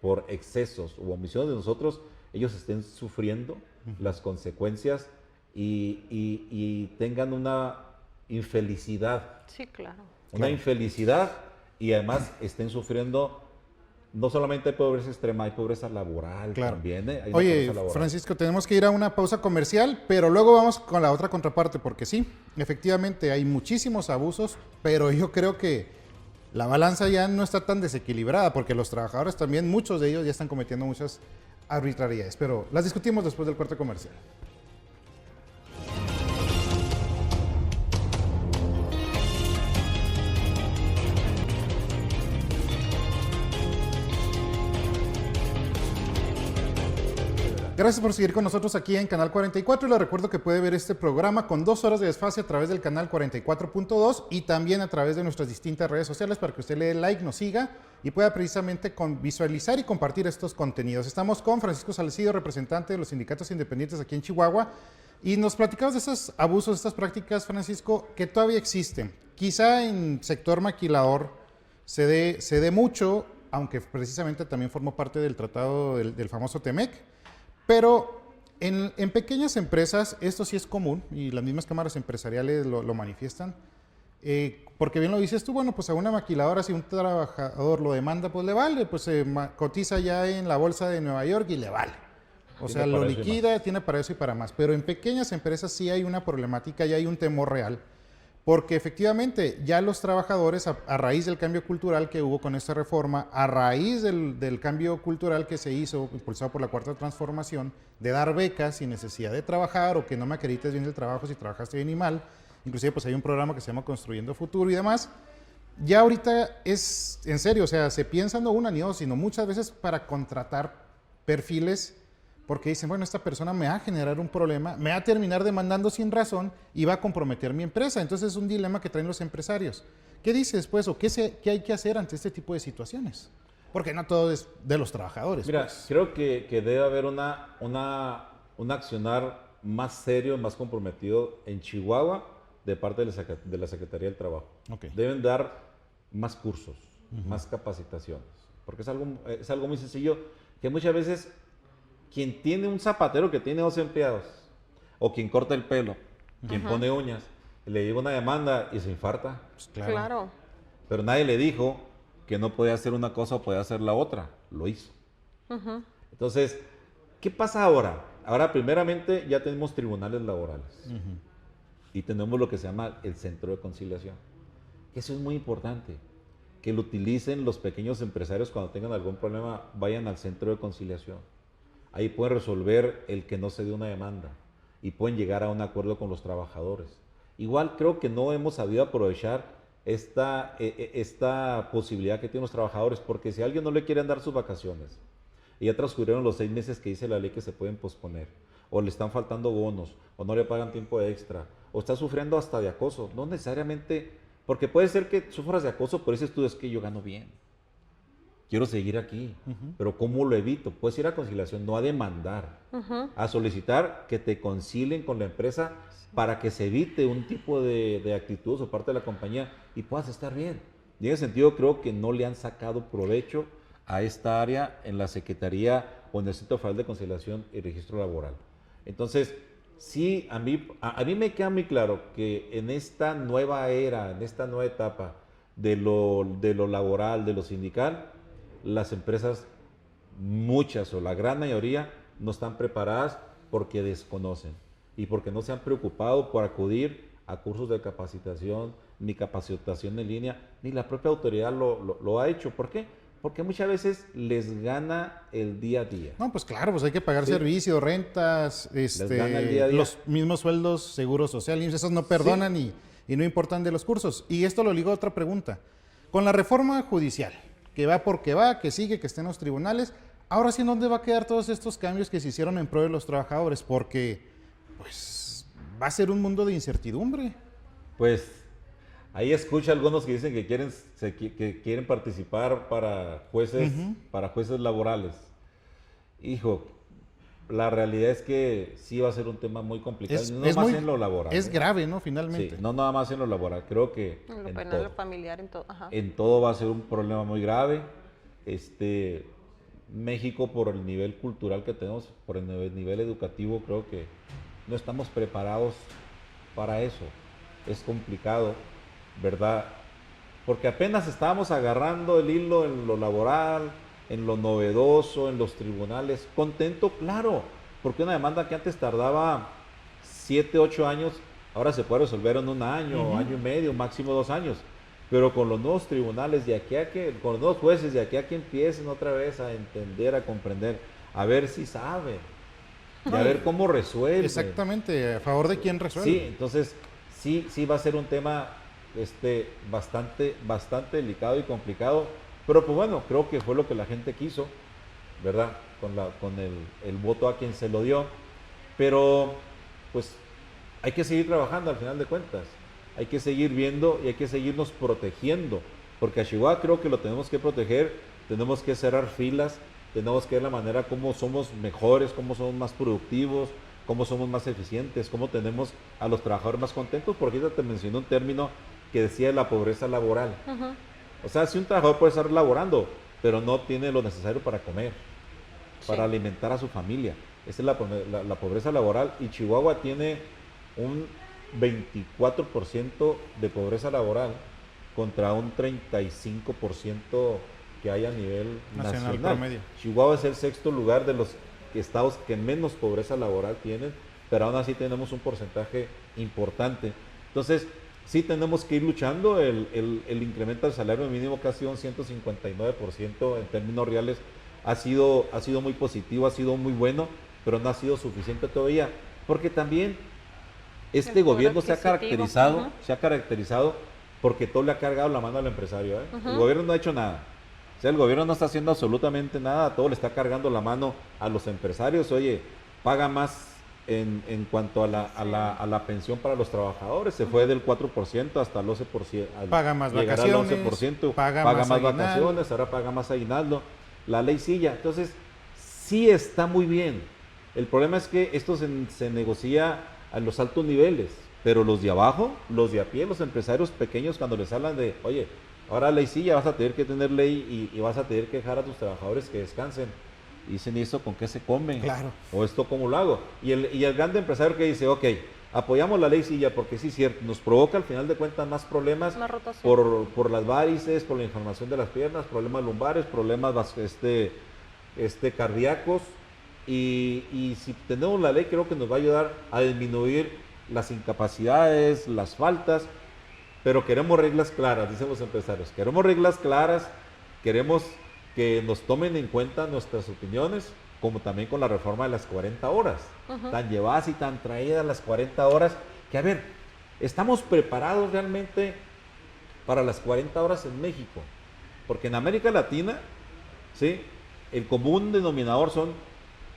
por excesos u omisiones de nosotros, ellos estén sufriendo las consecuencias y tengan una infelicidad. Sí, claro. Una infelicidad y además estén sufriendo. No solamente hay pobreza extrema, hay pobreza laboral también. Hay una Oye, pobreza laboral. Francisco, tenemos que ir a una pausa comercial, pero luego vamos con la otra contraparte, porque sí, efectivamente hay muchísimos abusos, pero yo creo que la balanza ya no está tan desequilibrada, porque los trabajadores también, muchos de ellos ya están cometiendo muchas arbitrariedades, pero las discutimos después del corte comercial. Gracias por seguir con nosotros aquí en Canal 44 y les recuerdo que puede ver este programa con 2 horas de desfase a través del canal 44.2 y también a través de nuestras distintas redes sociales para que usted le dé like, nos siga y pueda precisamente visualizar y compartir estos contenidos. Estamos con Francisco Salcido, representante de los sindicatos independientes aquí en Chihuahua, y nos platicamos de esos abusos, de estas prácticas, Francisco, que todavía existen. Quizá en sector maquilador se dé mucho, aunque precisamente también formó parte del tratado del famoso TEMEC. Pero en pequeñas empresas esto sí es común y las mismas cámaras empresariales lo manifiestan. Porque bien lo dices tú, bueno, pues a una maquiladora, si un trabajador lo demanda, pues le vale, pues se cotiza ya en la bolsa de Nueva York y le vale. O sea, lo liquida, tiene para eso y para más. Pero en pequeñas empresas sí hay una problemática y hay un temor real. Porque efectivamente ya los trabajadores, a raíz del cambio cultural que hubo con esta reforma, a raíz del cambio cultural que se hizo, impulsado por la Cuarta Transformación, de dar becas sin necesidad de trabajar o que no me acredites bien el trabajo si trabajaste bien y mal, inclusive pues hay un programa que se llama Construyendo Futuro y demás, ya ahorita es en serio, o sea, se piensa no una ni dos, sino muchas veces para contratar perfiles porque dicen, bueno, esta persona me va a generar un problema, me va a terminar demandando sin razón y va a comprometer mi empresa. Entonces es un dilema que traen los empresarios. ¿Qué dices, pues, o qué hay que hacer ante este tipo de situaciones? Porque no todo es de los trabajadores. Mira, pues. creo que debe haber un accionar más serio, más comprometido en Chihuahua de parte de la Secretaría del Trabajo. Okay. Deben dar más cursos, más capacitaciones, porque es algo muy sencillo que muchas veces quien tiene un zapatero que tiene 2 empleados, o quien corta el pelo, quien pone uñas, le llega una demanda y se infarta. Pues Claro. Pero nadie le dijo que no podía hacer una cosa o podía hacer la otra. Lo hizo. Entonces, ¿qué pasa ahora? Ahora, primeramente, ya tenemos tribunales laborales. Y tenemos lo que se llama el centro de conciliación. Eso es muy importante. Que lo utilicen los pequeños empresarios cuando tengan algún problema, vayan al centro de conciliación. Ahí pueden resolver el que no se dé una demanda y pueden llegar a un acuerdo con los trabajadores. Igual creo que no hemos sabido aprovechar esta posibilidad que tienen los trabajadores, porque si a alguien no le quieren dar sus vacaciones y ya transcurrieron los 6 meses que dice la ley que se pueden posponer, o le están faltando bonos, o no le pagan tiempo extra, o está sufriendo hasta de acoso, no necesariamente, porque puede ser que sufras de acoso, pero dices tú, es que yo gano bien. Quiero seguir aquí, pero ¿cómo lo evito? Puedes ir a conciliación, no a demandar, a solicitar que te concilien con la empresa para que se evite un tipo de actitud por parte de la compañía y puedas estar bien. Y en ese sentido creo que no le han sacado provecho a esta área en la Secretaría o en el Centro Federal de Conciliación y Registro Laboral. Entonces, sí, a mí me queda muy claro que en esta nueva era, en esta nueva etapa de lo laboral, de lo sindical, las empresas, muchas o la gran mayoría, no están preparadas porque desconocen y porque no se han preocupado por acudir a cursos de capacitación ni capacitación en línea, ni la propia autoridad lo ha hecho. ¿Por qué? Porque muchas veces les gana el día a día. No, pues claro, pues hay que pagar servicios, rentas, gana el día a día. los mismos sueldos, seguro social, esos no perdonan y no importan de los cursos. Y esto lo ligo a otra pregunta. Con la reforma judicial, que va porque va, que sigue, que está en los tribunales, ahora sí, ¿en dónde va a quedar todos estos cambios que se hicieron en pro de los trabajadores? Porque, pues, va a ser un mundo de incertidumbre. Pues, ahí escucho a algunos que dicen que quieren participar para jueces, para jueces laborales. Hijo, la realidad es que sí va a ser un tema muy complicado, no más en lo laboral. Es grave, ¿no? Finalmente. Sí, no nada más en lo laboral, creo que en lo penal, lo familiar, en todo. Ajá. En todo va a ser un problema muy grave. México, por el nivel cultural que tenemos, por el nivel educativo, creo que no estamos preparados para eso. Es complicado, ¿verdad? Porque apenas estábamos agarrando el hilo en lo laboral, en lo novedoso, en los tribunales. Contento, claro, porque una demanda que antes tardaba 7, 8 años, ahora se puede resolver en un año, año y medio, máximo 2 años. Pero con los nuevos tribunales, con los nuevos jueces, de aquí a que empiecen otra vez a entender, a comprender, a ver si saben, y a ver cómo resuelven. Exactamente, a favor de quién resuelve. Sí, entonces sí va a ser un tema bastante delicado y complicado, pero pues bueno, creo que fue lo que la gente quiso, ¿verdad? Con el voto a quien se lo dio, pero pues hay que seguir trabajando al final de cuentas. Hay que seguir viendo y hay que seguirnos protegiendo, porque a Chihuahua creo que lo tenemos que proteger, tenemos que cerrar filas, tenemos que ver la manera como somos mejores, cómo somos más productivos, cómo somos más eficientes, cómo tenemos a los trabajadores más contentos, porque ya te mencioné un término que decía la pobreza laboral. O sea, si un trabajador puede estar laborando, pero no tiene lo necesario para comer, para alimentar a su familia. Esa es la pobreza laboral, y Chihuahua tiene un 24% de pobreza laboral contra un 35% que hay a nivel nacional. Promedio. Chihuahua es el 6º lugar de los estados que menos pobreza laboral tienen, pero aún así tenemos un porcentaje importante. Entonces, sí tenemos que ir luchando. El incremento del salario mínimo, que ha sido un 159% en términos reales, ha sido muy positivo, ha sido muy bueno, pero no ha sido suficiente todavía, porque también este gobierno se ha caracterizado porque todo le ha cargado la mano al empresario. El gobierno no ha hecho nada. O sea, el gobierno no está haciendo absolutamente nada, todo le está cargando la mano a los empresarios. Oye, paga más en cuanto a la pensión para los trabajadores, se fue del 4% hasta el 11%. Paga más vacaciones, al 11%, paga más aguinaldo. vacaciones, ahora paga más aguinaldo. La ley silla. Entonces, sí está muy bien. El problema es que esto se negocia a los altos niveles, pero los de abajo, los de a pie, los empresarios pequeños, cuando les hablan de, oye, ahora ley sí, ya vas a tener que tener ley y vas a tener que dejar a tus trabajadores que descansen. Y dicen, ¿y esto con qué se come? Claro. ¿O esto cómo lo hago? Y el grande empresario que dice, ok, apoyamos la ley silla porque sí es cierto, nos provoca al final de cuentas más problemas por las varices, por la inflamación de las piernas, problemas lumbares, problemas cardíacos. Y si tenemos la ley, creo que nos va a ayudar a disminuir las incapacidades, las faltas, pero queremos reglas claras, dicen los empresarios. Queremos reglas claras, queremos que nos tomen en cuenta nuestras opiniones, como también con la reforma de las 40 horas. Tan llevadas y tan traídas las 40 horas, que a ver, ¿estamos preparados realmente para las 40 horas en México? Porque en América Latina, ¿sí?, el común denominador son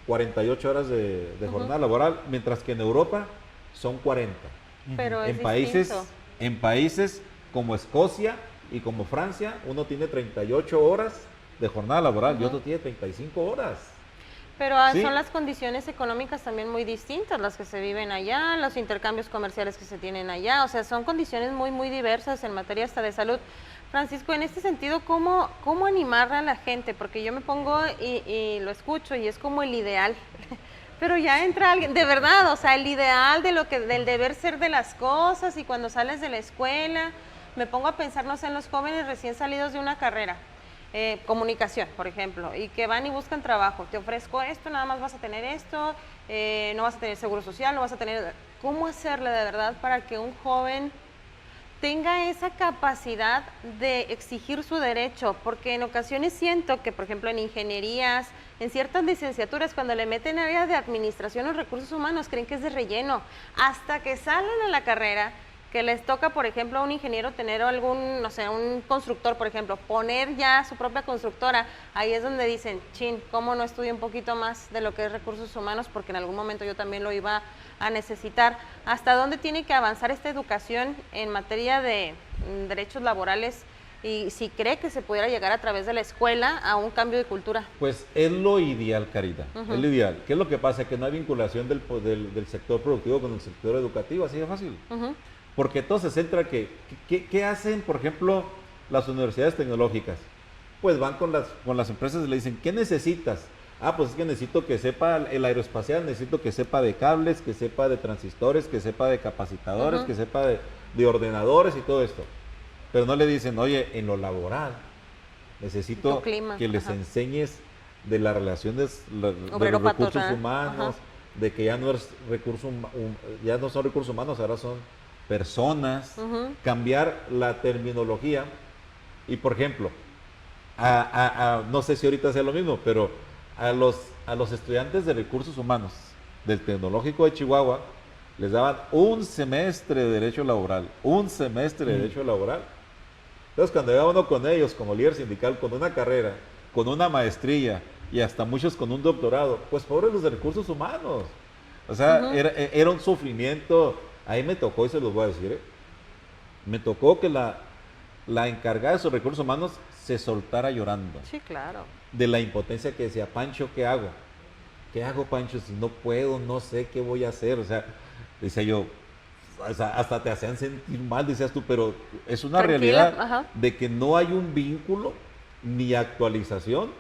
48 horas de jornada laboral, mientras que en Europa son 40. Pero en países como Escocia y como Francia, uno tiene 38 horas de jornada laboral y otro tiene 35 horas. Pero son las condiciones económicas también muy distintas las que se viven allá, los intercambios comerciales que se tienen allá, o sea, son condiciones muy, muy diversas en materia hasta de salud. Francisco, en este sentido, ¿cómo animar a la gente? Porque yo me pongo y lo escucho y es como el ideal, pero ya entra alguien, de verdad, o sea, el ideal del deber ser de las cosas, y cuando sales de la escuela, me pongo a pensar, no sé, en los jóvenes recién salidos de una carrera, comunicación, por ejemplo, y que van y buscan trabajo. Te ofrezco esto, nada más vas a tener esto, no vas a tener seguro social, no vas a tener... ¿Cómo hacerle de verdad para que un joven tenga esa capacidad de exigir su derecho, porque en ocasiones siento que, por ejemplo, en ingenierías, en ciertas licenciaturas, cuando le meten área de administración o recursos humanos, creen que es de relleno, hasta que salen a la carrera, que les toca, por ejemplo, a un ingeniero tener algún, no sé, un constructor, por ejemplo, poner ya su propia constructora, ahí es donde dicen, chin, ¿cómo no estudio un poquito más de lo que es recursos humanos? Porque en algún momento yo también lo iba a necesitar. ¿Hasta dónde tiene que avanzar esta educación en materia de derechos laborales? Y si cree que se pudiera llegar a través de la escuela a un cambio de cultura. Pues es lo ideal, Carita, es lo ideal. ¿Qué es lo que pasa? Que no hay vinculación del sector productivo con el sector educativo, así de fácil. Porque todo se centra ¿qué hacen, por ejemplo, las universidades tecnológicas? Pues van con las empresas y le dicen, ¿qué necesitas? Ah, pues es que necesito que sepa el aeroespacial, necesito que sepa de cables, que sepa de transistores, que sepa de capacitadores, que sepa de ordenadores y todo esto. Pero no le dicen, oye, en lo laboral, necesito que les enseñes de las relaciones de los recursos humanos, de que ya no son recursos humanos, ahora son personas, cambiar la terminología. Y por ejemplo, no sé si ahorita sea lo mismo, pero a los estudiantes de recursos humanos del Tecnológico de Chihuahua les daban un semestre de derecho laboral, Entonces, cuando iba uno con ellos como líder sindical, con una carrera, con una maestría y hasta muchos con un doctorado, pues pobres los de recursos humanos. O sea, era un sufrimiento. Ahí me tocó, y se los voy a decir, me tocó que la encargada de esos recursos humanos se soltara llorando. Sí, claro. De la impotencia que decía, Pancho, ¿qué hago? ¿Qué hago, Pancho? Si no puedo, no sé qué voy a hacer. O sea, decía yo, o sea, hasta te hacían sentir mal, decías tú, pero es una realidad de que no hay un vínculo ni actualización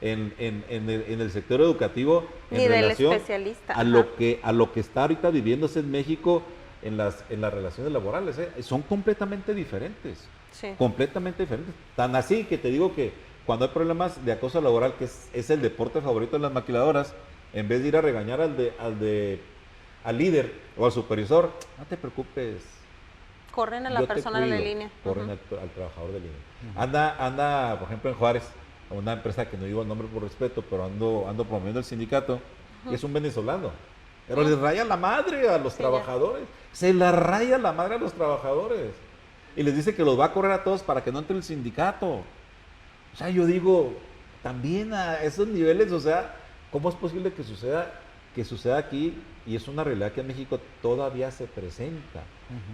en el sector educativo ni en del relación especialista. a lo que está ahorita viviéndose en México en las relaciones laborales. Son completamente diferentes. Sí. Completamente diferentes. Tan así que te digo que cuando hay problemas de acoso laboral, que es el deporte favorito de las maquiladoras, en vez de ir a regañar al líder o al supervisor, no te preocupes. Corren a la persona de línea. Corren al trabajador de línea. Anda, por ejemplo, en Juárez, una empresa que no digo el nombre por respeto, pero ando promoviendo el sindicato, y es un venezolano. Pero les raya la madre a los trabajadores. Se la raya la madre a los trabajadores. Y les dice que los va a correr a todos para que no entre el sindicato. O sea, yo digo, también a esos niveles, o sea, ¿cómo es posible que suceda aquí? Y es una realidad que en México todavía se presenta.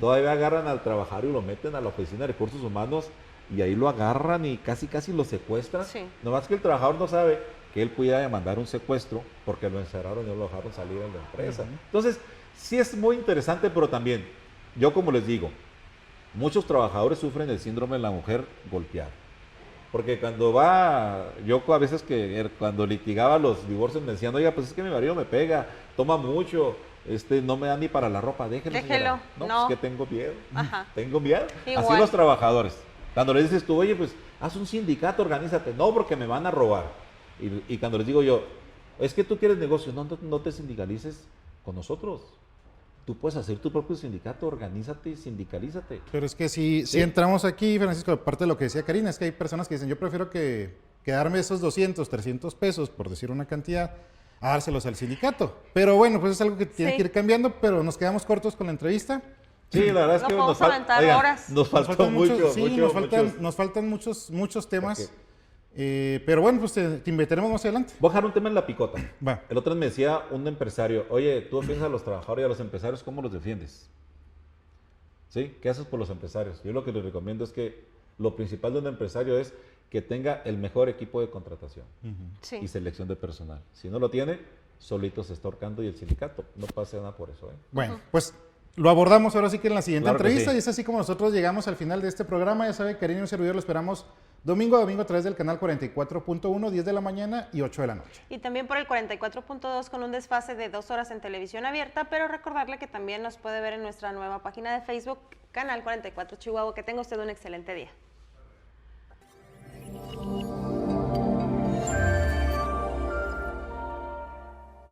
Todavía agarran al trabajador y lo meten a la oficina de recursos humanos y ahí lo agarran y casi lo secuestran. Nomás que el trabajador no sabe que él pudiera demandar un secuestro porque lo encerraron y no lo dejaron salir de la empresa. Entonces, sí es muy interesante, pero también, yo como les digo, muchos trabajadores sufren el síndrome de la mujer golpeada. Porque yo a veces cuando litigaba los divorcios me decían, oiga, pues es que mi marido me pega, toma mucho, no me da ni para la ropa, déjelo. No, pues que tengo miedo, tengo miedo. Igual. Así los trabajadores. Cuando les dices tú, oye, pues haz un sindicato, organízate, no, porque me van a robar. Y cuando les digo yo, es que tú quieres negocio, no te sindicalices con nosotros. Tú puedes hacer tu propio sindicato, organízate y sindicalízate. Pero es que si entramos aquí, Francisco, aparte de lo que decía Karina, es que hay personas que dicen, yo prefiero que darme esos 200, 300 pesos, por decir una cantidad, a dárselos al sindicato. Pero bueno, pues es algo que tiene que ir cambiando, pero nos quedamos cortos con la entrevista. Sí, la verdad es que nos faltan muchos temas. Pero bueno, pues te invitaremos más adelante. Voy a dejar un tema en la picota. Va. El otro día me decía un empresario, oye, tú defiendes a los trabajadores y a los empresarios, ¿cómo los defiendes? ¿Sí? ¿Qué haces por los empresarios? Yo lo que les recomiendo es que lo principal de un empresario es que tenga el mejor equipo de contratación y selección de personal. Si no lo tiene, solito se está ahorcando y el sindicato. No pasa nada por eso. Bueno, pues lo abordamos ahora sí que en la siguiente entrevista y es así como nosotros llegamos al final de este programa. Ya sabe, Karina y un servidor lo esperamos domingo a domingo a través del canal 44.1, 10 de la mañana y 8 de la noche. Y también por el 44.2 con un desfase de 2 horas en televisión abierta, pero recordarle que también nos puede ver en nuestra nueva página de Facebook, Canal 44 Chihuahua. Que tenga usted un excelente día.